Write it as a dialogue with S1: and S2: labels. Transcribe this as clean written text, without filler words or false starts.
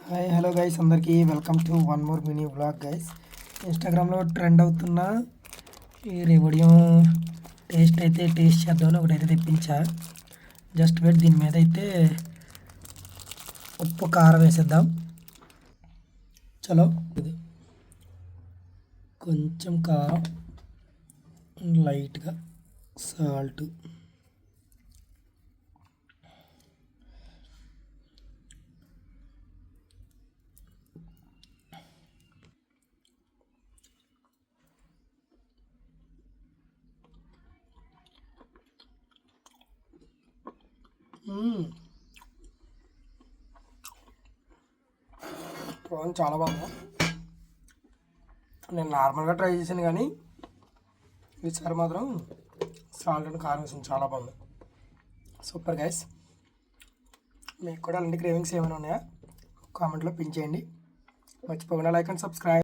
S1: Hi hello guys, అందరికీ welcome to one more mini vlog guys. ఇన్స్టాగ్రామ్లో trend అవుతున్న ఈ రెవడియం టేస్ట్ చేద్దామని ఒకటైతే తెప్పించా. జస్ట్ వెయిట్, దీని మీద అయితే ఉప్పు కారం వేసేద్దాం. చలో, ఇది కొంచెం కారం, లైట్గా సాల్ట్, ప్రాన్ చాలా బాగుంది. నేను నార్మల్గా ట్రై చేశాను కానీ ఈసారి మాత్రం సాల్ట్ అండ్ కారం వేసింది, చాలా బాగుంది. Super guys. మీకు కూడా అలాంటి క్రేవింగ్స్ ఏమైనా ఉన్నాయా? కామెంట్లో పిన్ చేయండి. మర్చిపోకుండా లైక్ అండ్ సబ్స్క్రైబ్.